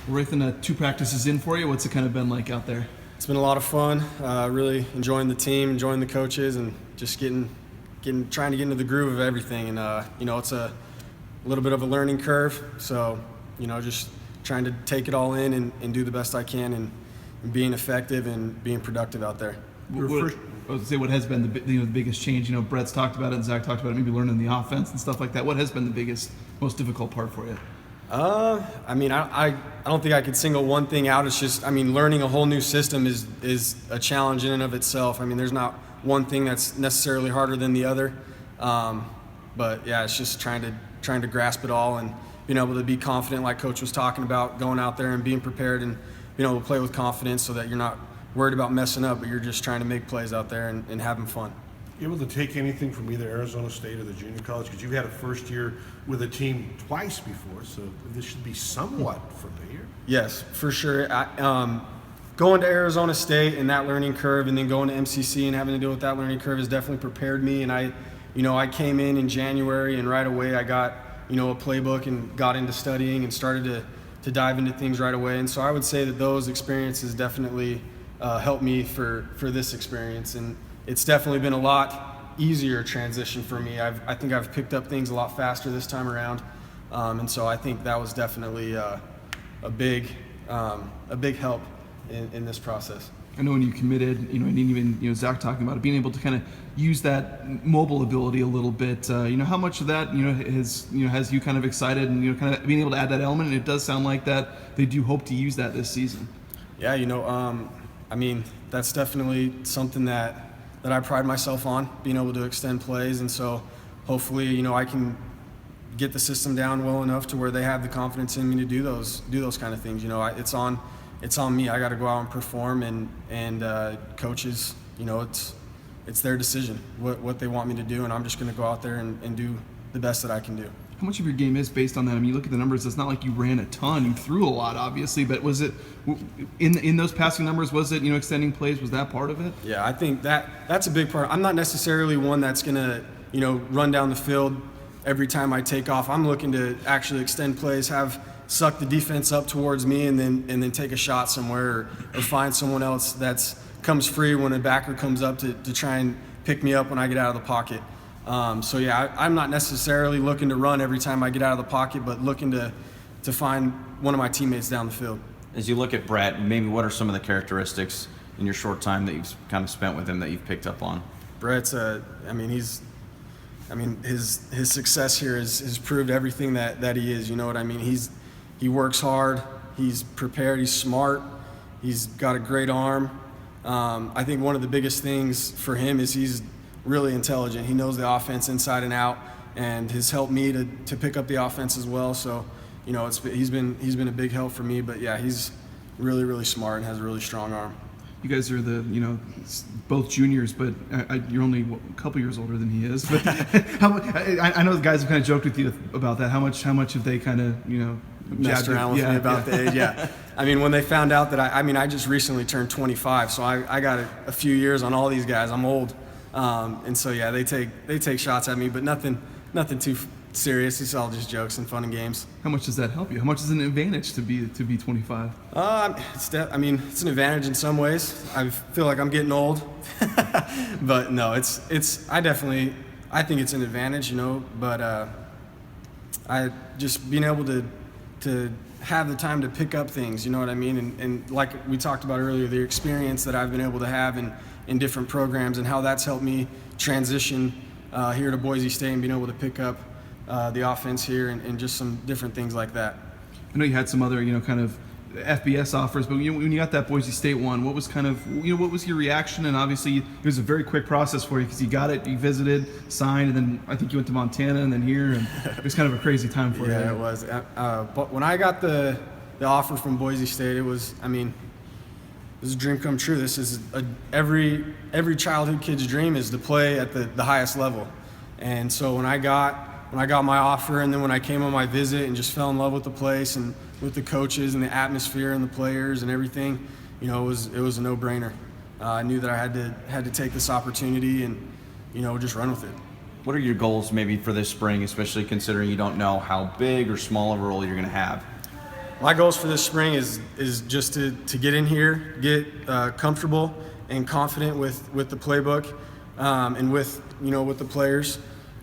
Rathen, 2 practices in for you. What's it kind of been like out there? It's been a lot of fun. Really enjoying the team, enjoying the coaches, and just trying to get into the groove of everything. And it's a little bit of a learning curve. So, just trying to take it all in and do the best I can and being effective and being productive out there. I would say what has been the biggest change? Brett's talked about it and Zach talked about it, maybe learning the offense and stuff like that. What has been the biggest, most difficult part for you? I don't think I could single one thing out. It's just, learning a whole new system is a challenge in and of itself. There's not one thing that's necessarily harder than the other. But yeah, it's just trying to grasp it all and being able to be confident, like Coach was talking about, going out there and being prepared and being able to play with confidence so that you're not worried about messing up, but you're just trying to make plays out there and having fun. You able to take anything from either Arizona State or the junior college? Because you've had a first year with a team twice before, so this should be somewhat familiar. Yes, for sure. Going to Arizona State and that learning curve, and then going to MCC and having to deal with that learning curve has definitely prepared me. And I came in January, and right away I got a playbook and got into studying and started to dive into things right away. And so I would say that those experiences definitely helped me for this experience. And it's definitely been a lot easier transition for me. I think I've picked up things a lot faster this time around, and so I think that was definitely a big help in this process. I know when you committed, and even Zach talking about it, being able to kind of use that mobile ability a little bit. How much of that has you kind of excited and kind of being able to add that element? And it does sound like that they do hope to use that this season. Yeah, that's definitely something that I pride myself on, being able to extend plays. And so hopefully, I can get the system down well enough to where they have the confidence in me to do those kind of things. It's on me. I got to go out and perform, and coaches, it's their decision what they want me to do, and I'm just going to go out there and do the best that I can do. How much of your game is based on that? You look at the numbers, it's not like you ran a ton, you threw a lot, obviously, but was it, in those passing numbers, was it, extending plays, was that part of it? Yeah, I think that's a big part. I'm not necessarily one that's going to, run down the field every time I take off. I'm looking to actually extend plays, suck the defense up towards me, and then take a shot somewhere or find someone else that's comes free when a backer comes up to try and pick me up when I get out of the pocket. So yeah, I'm not necessarily looking to run every time I get out of the pocket, but looking to find one of my teammates down the field. As you look at Brett, maybe what are some of the characteristics in your short time that you've kind of spent with him that you've picked up on? Brett's, his success here has proved everything that he is. You know what I mean? He works hard. He's prepared. He's smart. He's got a great arm. I think one of the biggest things for him is he's really intelligent. He knows the offense inside and out, and has helped me to pick up the offense as well. So, he's been a big help for me. But yeah, he's really, really smart and has a really strong arm. You guys are both juniors, but you're only a couple years older than he is. But I know the guys have kind of joked with you about that. How much have they kind of messed around with me about the age? Yeah. When they found out that I just recently turned 25, so I got a few years on all these guys. I'm old. And so yeah, they take shots at me, but nothing too serious. It's all just jokes and fun and games. How much does that help you? How much is an advantage to be 25? It's an advantage in some ways. I feel like I'm getting old, but no, I think it's an advantage, But I just being able to have the time to pick up things, you know what I mean? And like we talked about earlier, the experience that I've been able to have in different programs and how that's helped me transition here to Boise State and being able to pick up the offense here and just some different things like that. I know you had some other, kind of FBS offers, but when you got that Boise State one, what was what was your reaction? And obviously it was a very quick process for you because you got it, you visited, signed, and then I think you went to Montana and then here, and it was kind of a crazy time for you. Yeah, it was. But when I got the offer from Boise State, it was, this is a dream come true. This is every childhood kid's dream is to play at the highest level. And so when I got my offer, and then when I came on my visit and just fell in love with the place and with the coaches and the atmosphere and the players and everything, it was a no-brainer. I knew that I had to take this opportunity and just run with it. What are your goals maybe for this spring, especially considering you don't know how big or small of a role you're going to have? my goals for this spring is just to get in here, get comfortable and confident with the playbook, and with the players,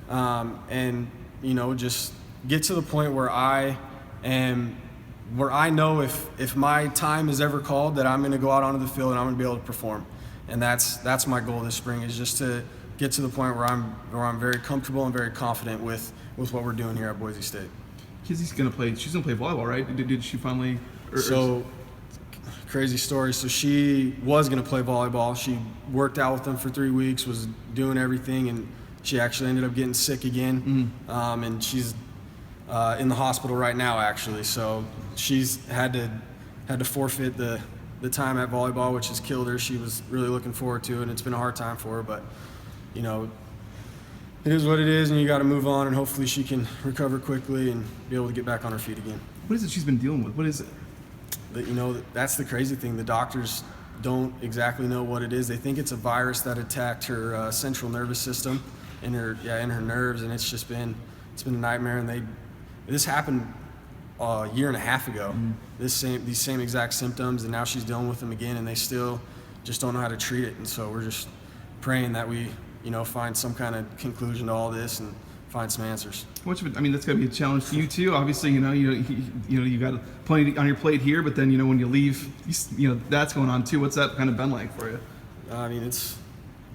and just get to the point where I know if my time is ever called that I'm going to go out onto the field and I'm going to be able to perform. And that's my goal this spring, is just to get to the point where I'm very comfortable and very confident with what we're doing here at Boise State. She's gonna play volleyball, right? Did she finally? So, crazy story. So she was gonna play volleyball. She worked out with them for 3 weeks, was doing everything, and she actually ended up getting sick again. And she's in the hospital right now, actually. So she's had to forfeit the time at volleyball, which has killed her. She was really looking forward to it, and it's been a hard time for her. But it is what it is, and you got to move on, and hopefully she can recover quickly and be able to get back on her feet again. What is it she's been dealing with? What is it? That's the crazy thing. The doctors don't exactly know what it is. They think it's a virus that attacked her central nervous system in her nerves, and it's been a nightmare. And this happened a year and a half ago. These same exact symptoms, and now she's dealing with them again, and they still just don't know how to treat it. And so we're just praying that we find some kind of conclusion to all this and find some answers. That's got to be a challenge to you too. Obviously, you got plenty on your plate here, but then when you leave, that's going on too. What's that kind of been like for you? It's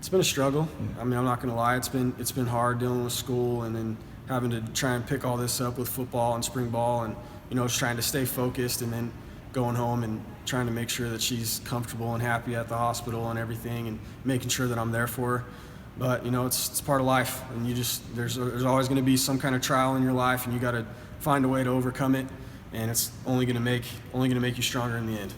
been a struggle. I'm not going to lie. It's been hard dealing with school and then having to try and pick all this up with football and spring ball, and just trying to stay focused, and then going home and trying to make sure that she's comfortable and happy at the hospital and everything, and making sure that I'm there for her. But it's part of life, and there's always going to be some kind of trial in your life, and you got to find a way to overcome it, and it's only going to make you stronger in the end.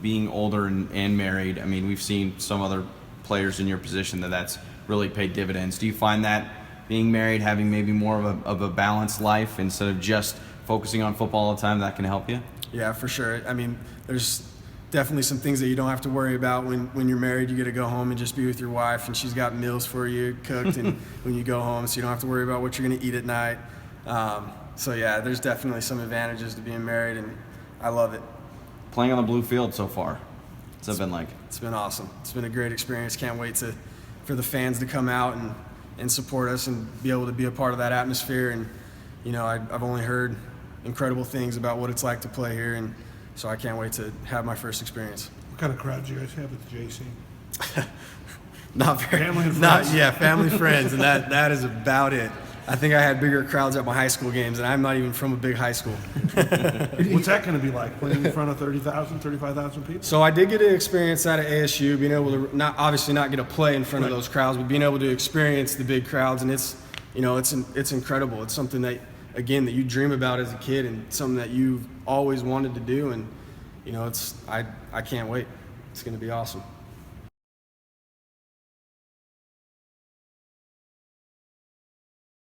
Being older and married, we've seen some other players in your position that's really paid dividends. Do you find that being married, having maybe more of a balanced life instead of just focusing on football all the time, that can help you? Yeah, for sure. There's definitely some things that you don't have to worry about when you're married. You get to go home and just be with your wife, and she's got meals for you cooked and when you go home, so you don't have to worry about what you're going to eat at night. So yeah, there's definitely some advantages to being married, and I love it. Playing on the blue field so far, what's that been like? It's been awesome. It's been a great experience. Can't wait for the fans to come out and support us and be able to be a part of that atmosphere. And I've only heard incredible things about what it's like to play here, and so I can't wait to have my first experience. What kind of crowd do you guys have at the JC? Not very. Family and friends. Family, friends, and that is about it. I think I had bigger crowds at my high school games, and I'm not even from a big high school. What's that going to be like, playing in front of 30,000, 35,000 people? So I did get to experience that at ASU, being able to not get to play in front of those crowds, but being able to experience the big crowds, and it's incredible. It's something that you dream about as a kid, and something that you've always wanted to do, and I can't wait. It's going to be awesome.